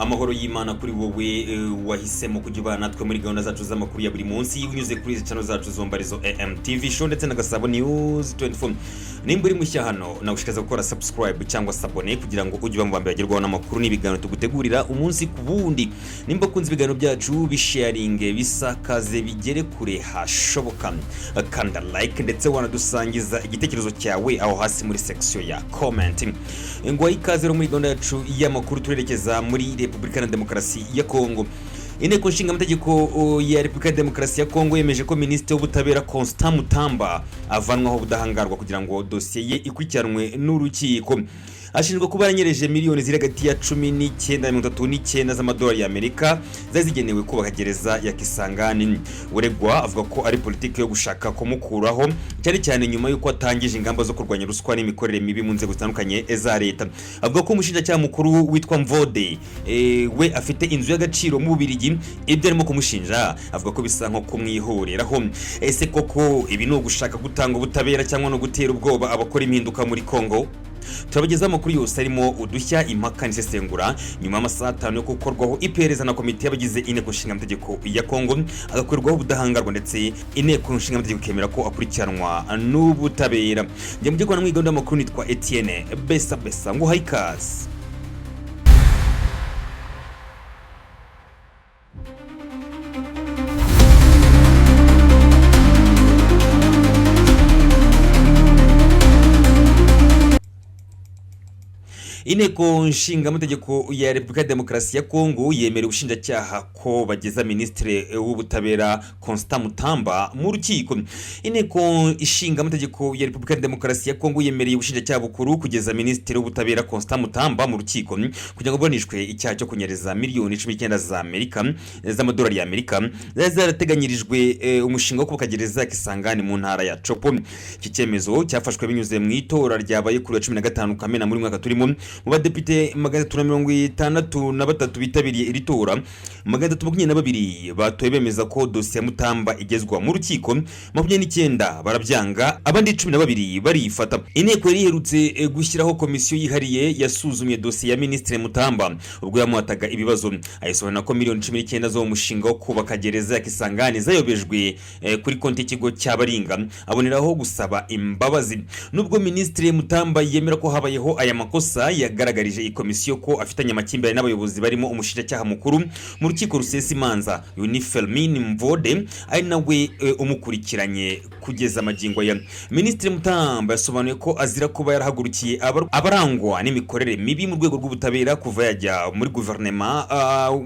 amahoro y'Imana kuri wowe wahisemo kujya natwe muri gahunda zacu z'amakuru ya buri munsi unyuze kuri izi channel zacu zombarizo AMTV show ndetse na Gasabo News 24. Nimba uri mushya hano nagushikaza gukora subscribe cyangwa abone kugira ngo ujye bambambe bagerwaho n'amakuru n'ibiganiro tugutegurira umunsi ku bundi. Nimba kunze ibiganiro byacu bisharinge bisakaze bigere kure hashoboka, kanda like ndetse wanadusangiza igitekerezo cyawe aho hasi muri section ya commenting. Ngo ikaze muri gahunda yacu y'amakuru turerekeza muri Repubulika ya Demokarasi ya Kongo. Inteko nshinga amategeko ya Repubulika ya Demokarasi ya Kongo yemeje ko Minisitiri w'Ubutabera Constant Mutamba avanwaho ubudahangarwa kugira ngo dosiye ye ikurikiranwe n'urukiko. Ashinjwa kuba yanyereje miliyoni ziri hagati ya 19 na 39 z'amadolari y'Amerika zazigenewe kubaka gereza ya Kisangani. Uregwa avuga ko ari politiki yo gushaka kumukuraho cyane nyuma yuko atangije ingamba zo kurwanya ruswa n'imikorere mibi mu nzego zitandukanye za leta. Avuga ko umushinjacyaha mukuru witwa Mvode we afite inzu y'agaciro mu Bubiligi, ibyo arimo kumushinja avuga ko bisa nko kumwihoreraho. Ese koko ibi no gushaka gutanga ubutabera cyangwa no gutera ubwoba abakora impinduka muri Kongo? Turabageza amakuru yose arimo udushya impaka n'isesengura nyuma y'amasaha 5 yo gukorwaho iperereza na komite y'abagize inteko nshinga amategeko ya Kongo, agakorwaho ubudahangarwa ndetse inteko nshinga amategeko kemera ko akurikiranwa n'ubutabera. Njye mujye kubona mwigondera amakuru nitwa Etienne Besa ngo haikaze. Inteko nshinga amategeko ya Repubulika ya Demokarasi ya Kongo yemereye ubushinjacyaha ko bageza Minisitiri w'Ubutabera Constant Mutamba mu rukiko. Inteko nshinga amategeko ya Repubulika ya Demokarasi ya Kongo yemereye ubushinjacyaha bukuru kugeza Minisitiri w'Ubutabera Constant Mutamba mu rukiko kugira ngo buranishwe icyaha cyo kunyereza miliyoni 19 z'amadolari y'Amerika zarateganyirijwe umushinga wo kubaka gereza ya Kisangani mu ntara ya Chopo. Iki cyemezo cyafashwe binyuze mu itora ryabaye kuri 15 Kamena muri mwaka turimo. Mu badepite 363 bitabiriye iri tora, 322 batoye bemeza ko dosiye ya Mutamba igezwa mu rukiko, 29 barabyanga, abandi 12 barifata. Inteko yari iherutse gushyiraho komisiyo yihariye yasuzumye dosiye ya Minisitiri Mutamba ubwo yamuhataga ibibazo. Ayisobanura ko miliyoni 19 zo mushinga wo kubaka gereza ya Kisangani zayobejwe kuri konti y'ikigo cy'Abaringa, aboneraho gusaba imbabazi. Nubwo Minisitiri Mutamba yemera ko habayeho aya makosa, yagaragarije iyi komisiyo ko afitanye amakimbirane n'abayobozi barimo umushinjacyaha mukuru mu rukiko rusesa imanza Unifelmin Mvode ari nawe umukurikiranye kugeza amagingo ya. Minisitiri Mutamba yasobanuye ko azira kuba yarahagurukiye abarangwa n'imikorere mibi mu rwego rw'ubutabera kuva yajya muri guverinoma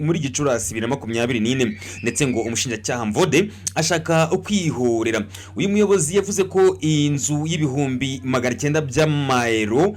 muri Gicurasi 2024, ndetse ngo umushinjacyaha Mvode ashaka kwihorera. Uyu muyobozi yavuze ko inzu y'ibihumbi 900 by'amayero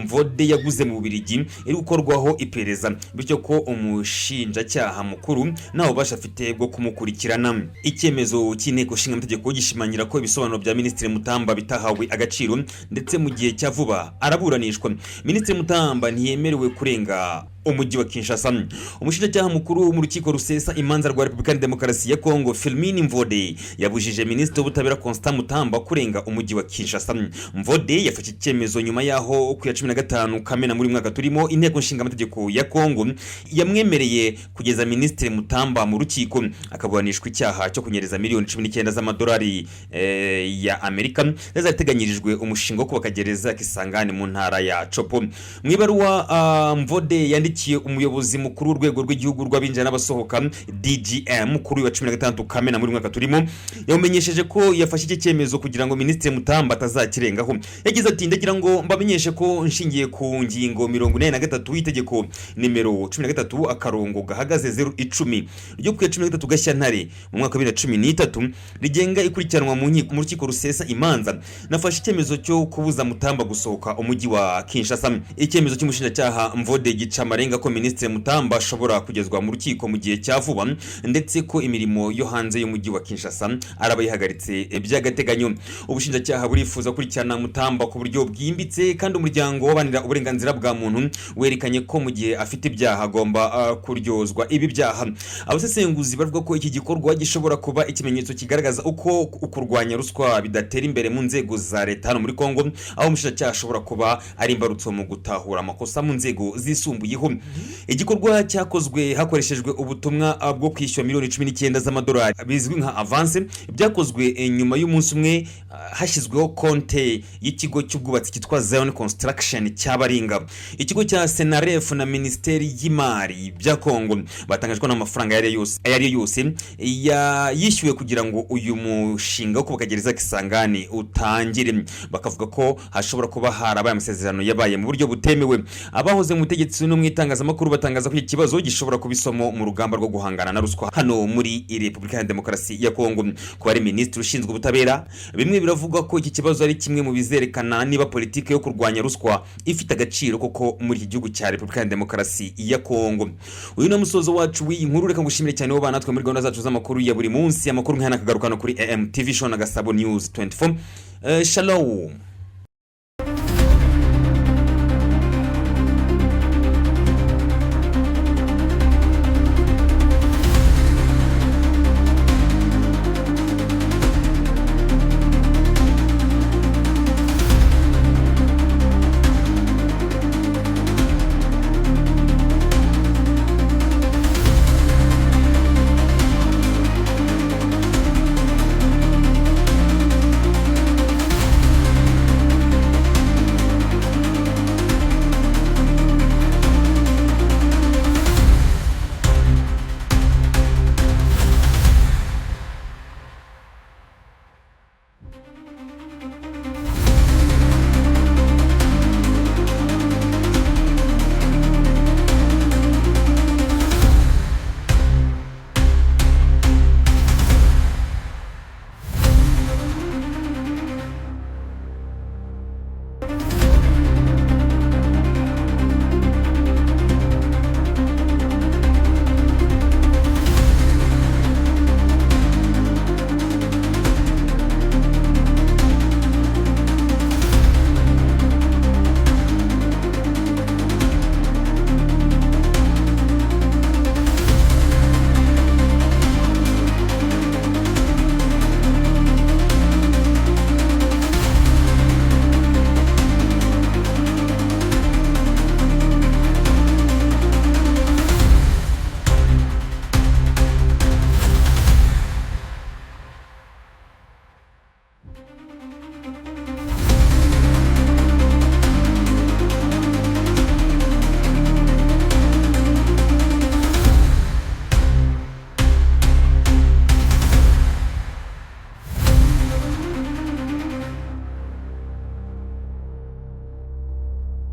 Mvode yaguze mu Bubiligi iri gukorwaho iperereza, bityo ko umushinjacyaha mukuru naho bashafite bwo kumukurikirana. Icyemezo cy'inteko nshinga amategeko gishimangira ko ibisobanuro bya Minisitiri Mutamba bitahawe agaciro ndetse mu gihe cya vuba araburanishwa. Minisitiri Mutamba ntiyemerewe kurenga umujyi wa Kinshasa. Umushinjacyaha mukuru mu rukiko rusesa imanza rwa Repubulika ya Demokarasi ya Kongo Filmin Mvode yabujije Minisitiri w'Ubutabera Constant Mutamba kurenga umujyi wa Kinshasa. Mvode yafashe icyemezo nyuma yaho ku ya 15 Kamena muri mwaka turimo inteko nshinga amategeko ya Kongo yamwemereye kugeza Minisitiri Mutamba mu rukiko akaburanishwa icyaha cyo kunyereza miliyoni 19 z'amadolari ya Amerika zazateganyirijwe umushinga wo kubaka gereza Kisangani mu ntara ya Chopo. Mu ibaruwa Mvode yandikiye umuyobozi mukuru w'urwego rw'igihugu rw'abinjira n'abasohoka DGM kuri wa 16 Kamena muri mwaka turimo, yamenyesheje ko yafashe iki cyemezo kugira ngo Minisitiri Mutamba atazakirengaho. Yagize ati ndagira ngo mbamenyeshe ko nshingiye ku ngingo 43 y'itegeko nimero 13 akarongo gahagaze 010 ryo ku 13 Gashyantare mu mwaka wa 2013 rigenga ikurikiranwa mu rukiko rusesa imanza, nafashe icyemezo cyo kubuza Mutamba gusohoka umujyi wa Kinshasa. Icyemezo cy'umushinjacyaha Mvode gica amarenga ko Minisitiri Mutamba ashobora kugezwa mu rukiko mu gihe cya vuba, ndetse ko imirimo yo hanze y'umujyi wa Kinshasa araba yihagaritse by'agateganyo. Ubushinjacyaha burifuza kurikirana Mutamba ku buryo bwimbitse, kandi umuryango w'abanira uburenganzira bwa muntu werekanye ko mu gihe afite ibyaha agomba kuryozwa ibi byaha. Abasesenguzi bavuga ko iki gikorwa gishobora kuba ikimenyetso kigaragaza uko kurwanya ruswa bidatera imbere mu nzego za leta hano muri Kongo, aho umushinjacyaha ashobora kuba ari imbarutso mu gutahura amakosa mu nzego zisumbuyeho. Kongo. Igikorwa cyakozwe hakoreshejwe ubutumwa bwo kwishyura miliyoni 19 z'amadolari bizwi nka avance, byakozwe nyuma y'umunsi umwe hashyizweho konte y'ikigo cy'ubwubatsi cyitwa Zion Construction cyabaringa. Ikigo cya Senaref na Ministeri y'Imari bya Kongo batangajwe n'amafaranga yari yose yishyuwe kugira ngo uyu mushinga wo kubaka gereza Kisangani utangire. Bakavuga ko hashobora kuba harabaye amasezerano yabaye mu buryo butemewe. Abahoze mu butegetsi no mu itangazamakuru batangaza ko iki kibazo gishobora kubisomo mu rugamba rwo guhangana na ruswa hano muri Repubulika ya Demokarasi ya Kongo. Kuba ari minisitiri ushinzwe ubutabera, bimwe biravuga ko iki kibazo ari kimwe mu bizerekana niba politiki yo kurwanya ruswa ifite agaciro koko muri iki gihugu cya Repubulika ya Demokarasi ya Kongo. Uyu ni umusozo wacu w'iyi nkuru, reka ngushimire cyane wo banatwe muri gahunda zacu z'amakuru ya buri munsi. Amakuru nk'aya nakagarukana kuri AM TV show na Gasabo News 24. Shalom.